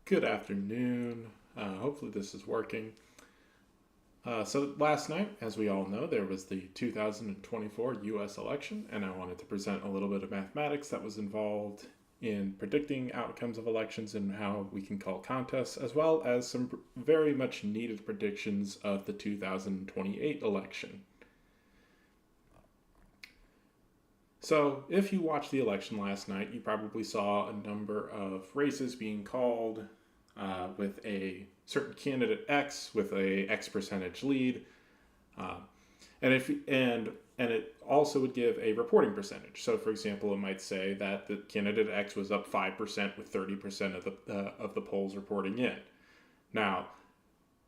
Good afternoon. Hopefully this is working. So last night, as we all know, there was the 2024 U.S. election, and I wanted to present a little bit of mathematics that was involved in predicting outcomes of elections and how we can call contests, as well as some very much needed predictions of the 2028 election. So, if you watched the election last night, you probably saw a number of races being called with a certain candidate X with a X percentage lead, uh, and it also would give a reporting percentage. So, for example, it might say that the candidate X was up 5% with 30% of the polls reporting in. Now,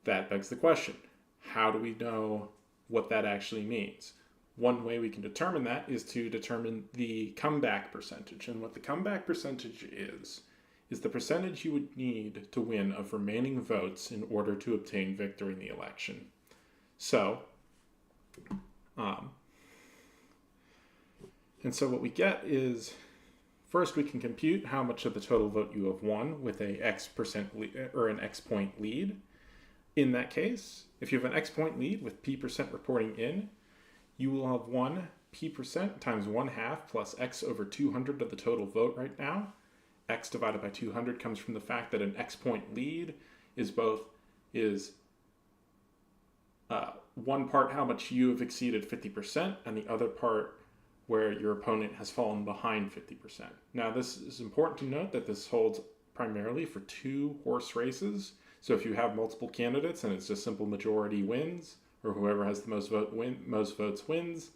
that begs the question: how do we know what that actually means? One way we can determine that is to determine the comeback percentage. And what the comeback percentage is the percentage you would need to win of remaining votes in order to obtain victory in the election. So, um, so what we get is, first we can compute how much of the total vote you have won with a X percent or an X point lead. In that case, if you have an X point lead with P percent reporting in, you will have won P percent times 1/2 plus X over 200 of the total vote right now. X divided by 200 comes from the fact that an X point lead is one part how much you have exceeded 50% and the other part where your opponent has fallen behind 50%. Now, this is important to note that this holds primarily for 2-horse races. So if you have multiple candidates and it's just simple majority wins, or whoever has the most votes wins,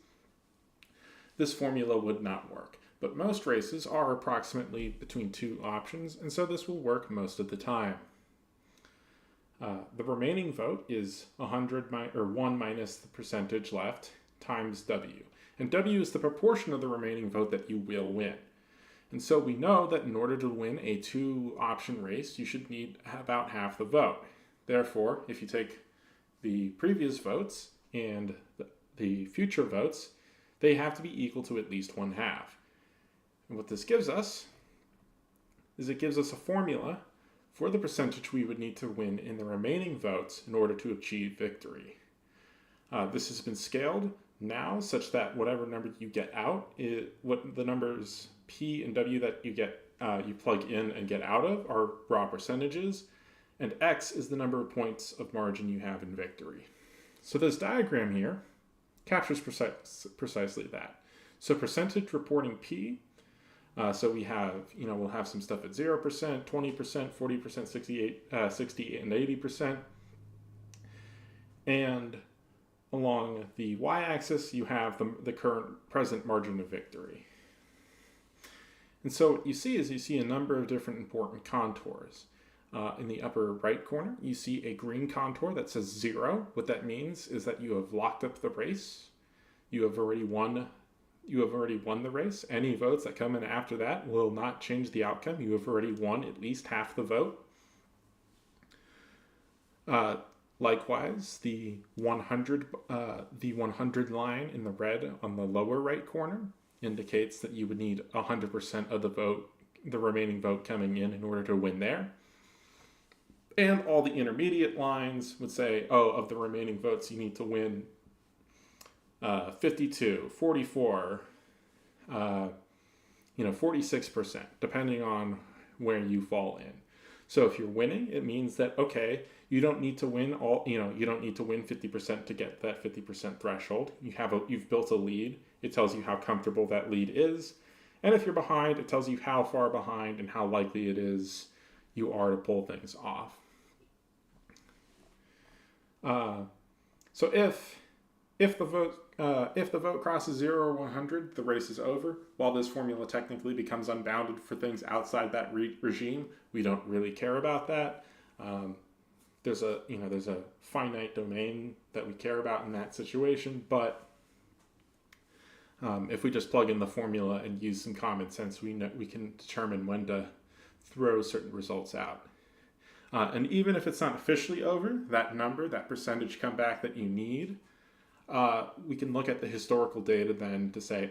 this formula would not work. But most races are approximately between two options, and so this will work most of the time. The remaining vote is 1 minus the percentage left times W. And W is the proportion of the remaining vote that you will win. And so we know that in order to win a 2-option race, you should need about half the vote. Therefore, if you take the previous votes and the future votes, they have to be equal to at least 1/2. And what this gives us is it gives us a formula for the percentage we would need to win in the remaining votes in order to achieve victory. This has been scaled now such that whatever number you get out, what the numbers P and W that you plug in and get out of are raw percentages, and X is the number of points of margin you have in victory. So this diagram here captures precisely that. So percentage reporting P, so we'll have some stuff at 0%, 20%, 40%, 60, and 80%. And along the y-axis, you have the current present margin of victory. And so what you see a number of different important contours. In the upper right corner, you see a green contour that says 0. What that means is that you have locked up the race. You have already won the race. Any votes that come in after that will not change the outcome. You have already won at least half the vote. Likewise, the 100 line in the red on the lower right corner indicates that you would need 100% of the remaining vote coming in order to win there. And all the intermediate lines would say, of the remaining votes, you need to win 52, 44, 46%, depending on where you fall in. So if you're winning, it means that, you don't need to win you don't need to win 50% to get that 50% threshold. You've built a lead. It tells you how comfortable that lead is. And if you're behind, it tells you how far behind and how likely it is you are to pull things off. So if the vote crosses 0 or 100, the race is over. While this formula technically becomes unbounded for things outside that regime, we don't really care about that. There's a finite domain that we care about in that situation, but if we just plug in the formula and use some common sense, we can determine when to throw certain results out. And even if it's not officially over, that percentage comeback that you need, we can look at the historical data then to say,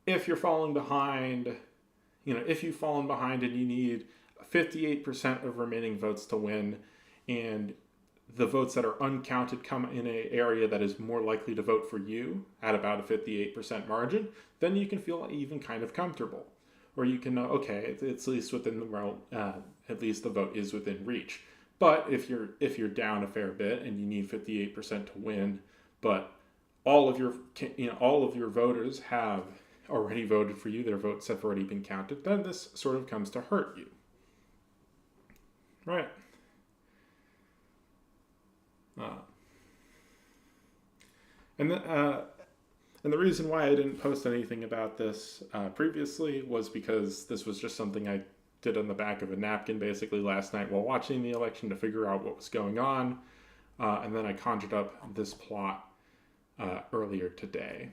if you're falling behind, if you've fallen behind and you need 58% of remaining votes to win, and the votes that are uncounted come in an area that is more likely to vote for you at about a 58% margin, then you can feel even kind of comfortable. Or you can know, okay, it's at least within the realm, at least the vote is within reach. But if you're down a fair bit and you need 58% to win, but all of your voters have already voted for you, their votes have already been counted, then this sort of comes to hurt you. Right. And the reason why I didn't post anything about this previously was because this was just something I did on the back of a napkin basically last night while watching the election to figure out what was going on. And then I conjured up this plot earlier today.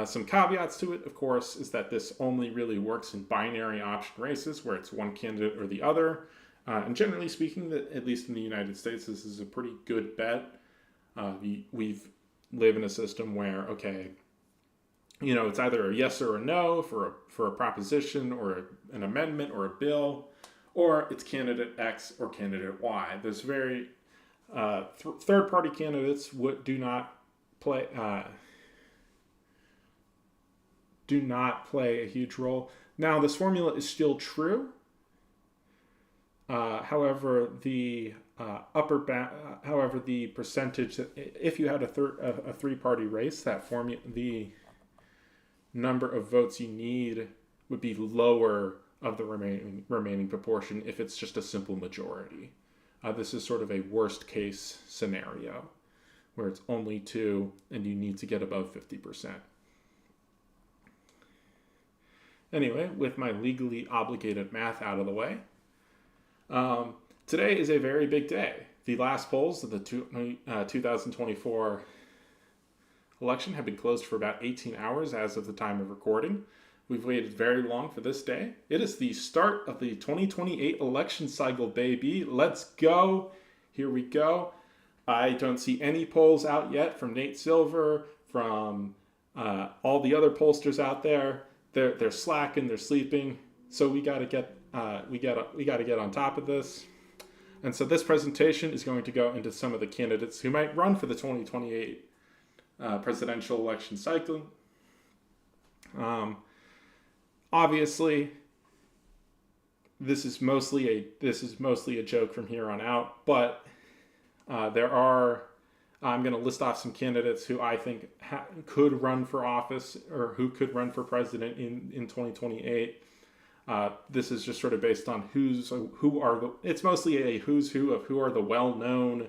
Some caveats to it, of course, is that this only really works in binary option races where it's one candidate or the other. And generally speaking, at least in the United States, this is a pretty good bet. We live in a system where, okay, it's either a yes or a no for a proposition or an amendment or a bill, or it's candidate X or candidate Y. There's very third-party candidates do not play a huge role. Now, this formula is still true. However, the the percentage, if you had a three-party race, the number of votes you need would be lower of the remaining proportion if it's just a simple majority. This is sort of a worst-case scenario where it's only 2 and you need to get above 50%. Anyway, with my legally obligated math out of the way, today is a very big day. The last polls of the 2024 election have been closed for about 18 hours as of the time of recording. We've waited very long for this day. It is the start of the 2028 election cycle, baby. Let's go. Here we go. I don't see any polls out yet from Nate Silver, from all the other pollsters out there. They're slacking, they're sleeping. So we got to get on top of this. And so this presentation is going to go into some of the candidates who might run for the 2028 presidential election cycle. Obviously, this is mostly a joke from here on out, but I'm going to list off some candidates who I think could run for office or who could run for president in 2028. This is just sort of based on it's mostly a who's who of who are the well-known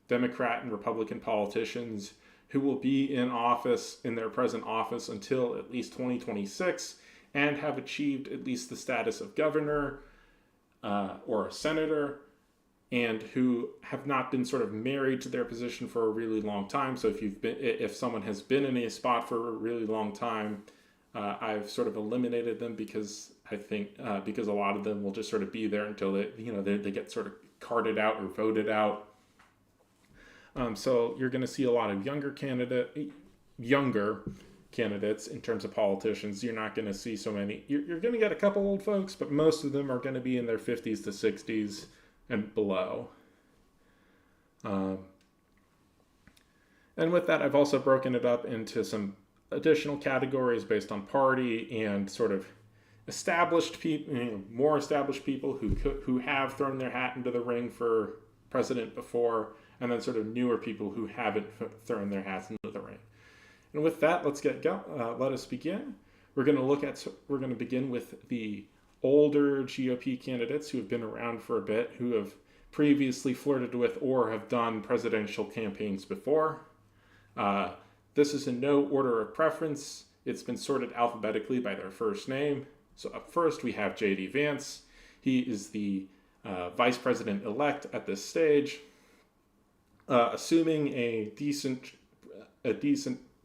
Democrat and Republican politicians who will be in their present office until at least 2026 and have achieved at least the status of governor or a senator, and who have not been sort of married to their position for a really long time. So if someone has been in a spot for a really long time, I've sort of eliminated them because I think because a lot of them will just sort of be there until they get sort of carted out or voted out. So you're going to see a lot of younger candidates in terms of politicians. You're not going to see so many. You're going to get a couple old folks, but most of them are going to be in their 50s to 60s and below. And with that, I've also broken it up into some additional categories based on party and sort of established people, more established people who have thrown their hat into the ring for president before, and then sort of newer people who haven't thrown their hats into the ring. And with that, let us begin. We're going to begin with the older GOP candidates who have been around for a bit, who have previously flirted with or have done presidential campaigns before. This is in no order of preference. It's been sorted alphabetically by their first name. So up first, we have J.D. Vance. He is the vice president-elect at this stage. Assuming a decent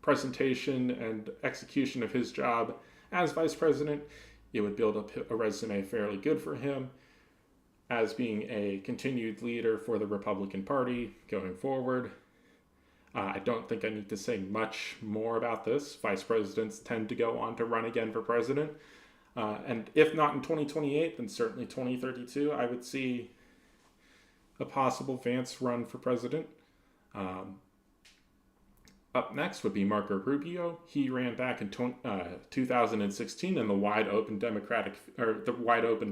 presentation and execution of his job as vice president, it would build up a resume fairly good for him as being a continued leader for the Republican Party going forward. I don't think I need to say much more about this. Vice presidents tend to go on to run again for president. And if not in 2028, then certainly 2032, I would see a possible Vance run for president. Up next would be Marco Rubio. He ran back in 2016 in the wide open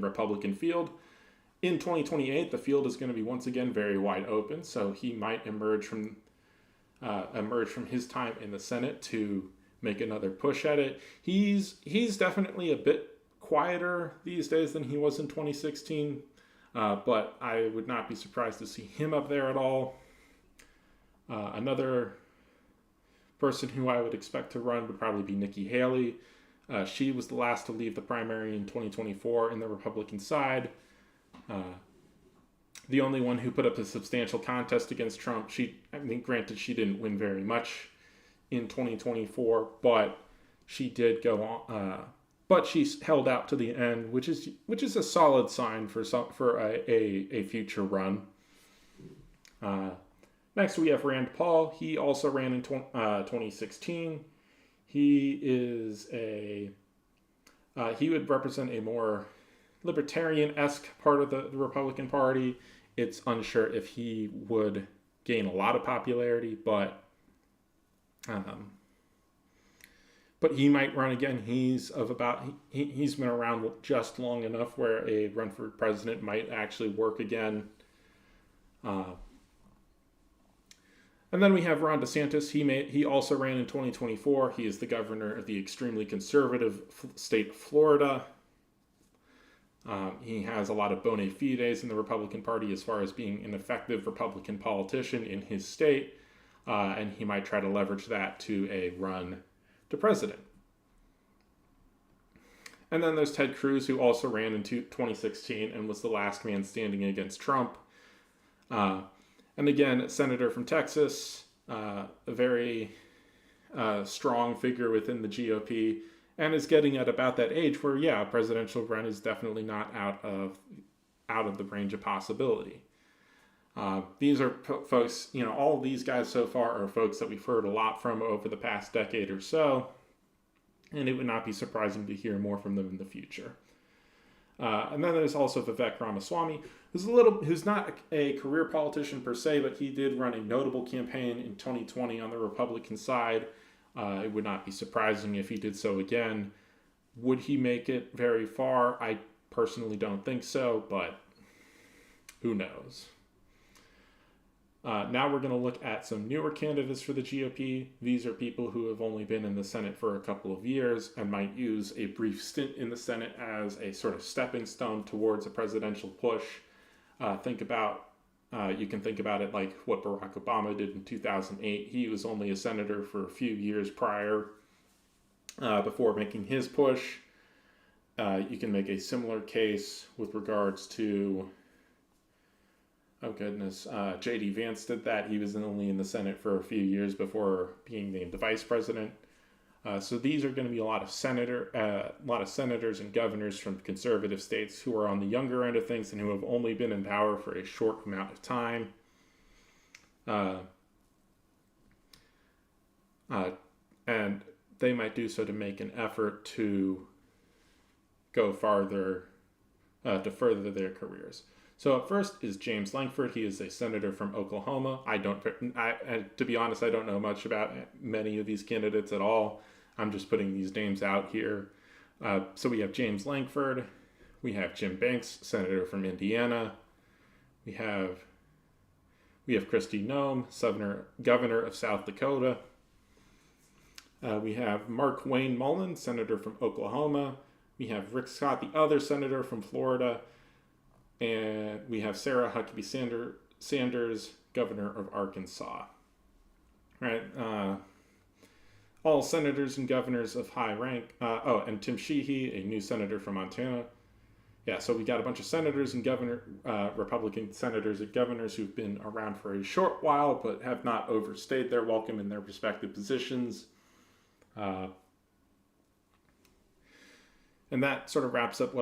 Republican field. In 2028, the field is going to be once again very wide open, so he might emerge from his time in the Senate to make another push at it. He's definitely a bit quieter these days than he was in 2016, but I would not be surprised to see him up there at all. Another person who I would expect to run would probably be Nikki Haley. She was the last to leave the primary in 2024 in the Republican side. The only one who put up a substantial contest against Trump. Granted, she didn't win very much in 2024, but she did go on. But she's held out to the end, which is a solid sign for a future run. Next, we have Rand Paul. He also ran in 2016. He would represent a more libertarian-esque part of the Republican Party. It's unsure if he would gain a lot of popularity, but he might run again. He's been around just long enough where a run for president might actually work again. And then we have Ron DeSantis. He also ran in 2024. He is the governor of the extremely conservative state of Florida. He has a lot of bona fides in the Republican Party as far as being an effective Republican politician in his state, and he might try to leverage that to a run to president. And then there's Ted Cruz, who also ran in 2016 and was the last man standing against Trump. And again, a senator from Texas, a very strong figure within the GOP, and is getting at about that age where, a presidential run is definitely not out of the range of possibility. These are folks, all of these guys so far are folks that we've heard a lot from over the past decade or so, and it would not be surprising to hear more from them in the future. And then there's also Vivek Ramaswamy, who's not a career politician per se, but he did run a notable campaign in 2020 on the Republican side. It would not be surprising if he did so again. Would he make it very far? I personally don't think so, but who knows? Now we're going to look at some newer candidates for the GOP. These are people who have only been in the Senate for a couple of years and might use a brief stint in the Senate as a sort of stepping stone towards a presidential push. You can think about it like what Barack Obama did in 2008. He was only a senator for a few years prior before making his push. You can make a similar case with regards to J.D. Vance did that. He was only in the Senate for a few years before being named the vice president. So these are going to be a lot of senators and governors from conservative states who are on the younger end of things and who have only been in power for a short amount of time. And they might do so to make an effort to go farther, to further their careers. So up first is James Lankford. He is a senator from Oklahoma. To be honest, I don't know much about many of these candidates at all. I'm just putting these names out here. So we have James Lankford. We have Jim Banks, senator from Indiana. We have Kristi Noem, governor of South Dakota. We have Mark Wayne Mullen, senator from Oklahoma. We have Rick Scott, the other senator from Florida. And we have Sarah Huckabee Sanders, governor of Arkansas. Right. All senators and governors of high rank. And Tim Sheehy, a new senator from Montana. Yeah, so we got a bunch of senators and Republican senators and governors who've been around for a short while, but have not overstayed their welcome in their respective positions. And that sort of wraps up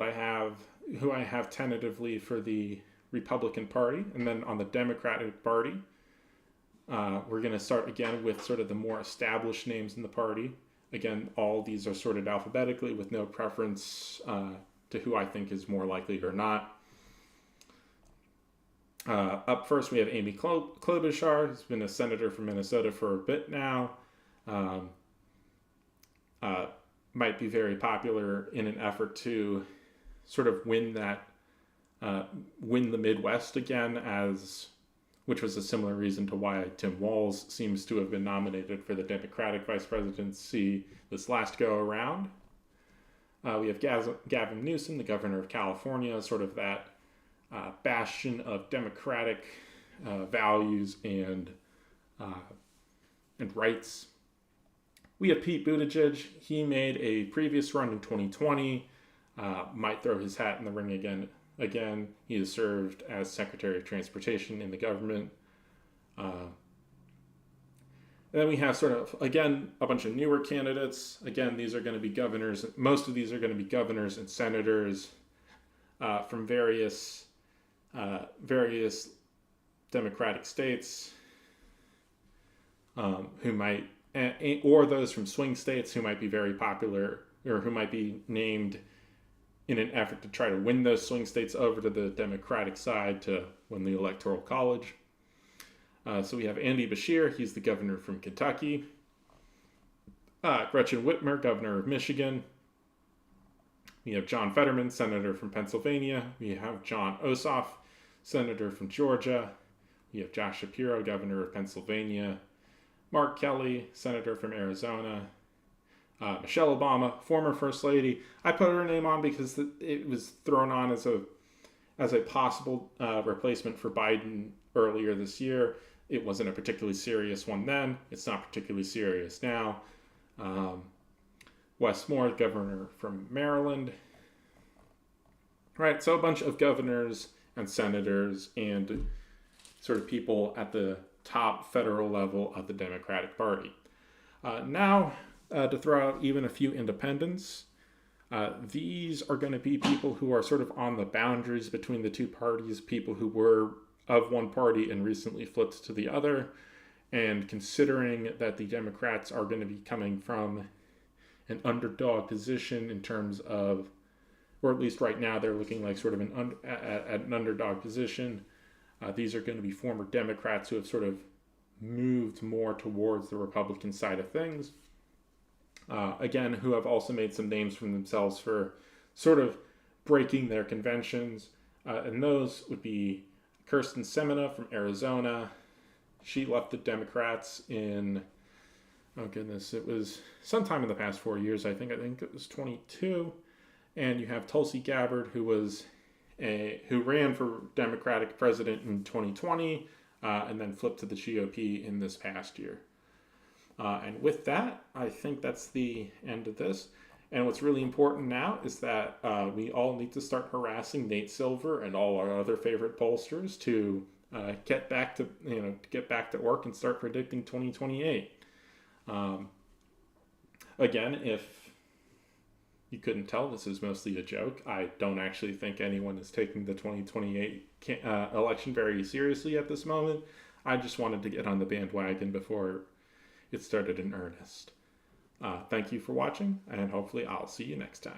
who I have tentatively for the Republican Party. And then on the Democratic Party, we're going to start again with sort of the more established names in the party. Again, all these are sorted alphabetically with no preference to who I think is more likely or not. Up first, we have Amy Klobuchar, who's been a senator from Minnesota for a bit now. Might be very popular in an effort to sort of win the Midwest again, which was a similar reason to why Tim Walz seems to have been nominated for the Democratic vice presidency this last go around. We have Gavin Newsom, the governor of California, sort of that bastion of democratic values and rights. We have Pete Buttigieg. He made a previous run in 2020. Might throw his hat in the ring again. He has served as Secretary of Transportation in the government. And then we have sort of, again, a bunch of newer candidates. Again, these are going to be governors. Most of these are going to be governors and senators from various Democratic states who might, or those from swing states who might be very popular or who might be named in an effort to try to win those swing states over to the Democratic side to win the Electoral College. So we have Andy Beshear, he's the governor from Kentucky. Gretchen Whitmer, governor of Michigan. We have John Fetterman, senator from Pennsylvania. We have John Ossoff, senator from Georgia. We have Josh Shapiro, governor of Pennsylvania. Mark Kelly, senator from Arizona. Michelle Obama, former First Lady. I put her name on because it was thrown on as a possible replacement for Biden earlier this year. It wasn't a particularly serious one then. It's not particularly serious now. Wes Moore, governor from Maryland. Right, so a bunch of governors and senators and sort of people at the top federal level of the Democratic Party. Now, to throw out even a few independents, these are going to be people who are sort of on the boundaries between the two parties, people who were of one party and recently flipped to the other, and considering that the Democrats are going to be coming from an underdog position in terms of, or at least right now they're looking like sort of an underdog position. These are going to be former Democrats who have sort of moved more towards the Republican side of things. Again, who have also made some names for themselves for sort of breaking their conventions. And those would be Kirsten Semina from Arizona. She left the Democrats in, oh goodness, it was sometime in the past 4 years, I think it was 22. And you have Tulsi Gabbard, who ran for Democratic president in 2020, and then flipped to the GOP in this past year. And with that, I think that's the end of this. And what's really important now is that we all need to start harassing Nate Silver and all our other favorite pollsters to get back to work and start predicting 2028. Again, if you couldn't tell, this is mostly a joke. I don't actually think anyone is taking the 2028 election very seriously at this moment. I just wanted to get on the bandwagon before it started in earnest. Thank you for watching, and hopefully I'll see you next time.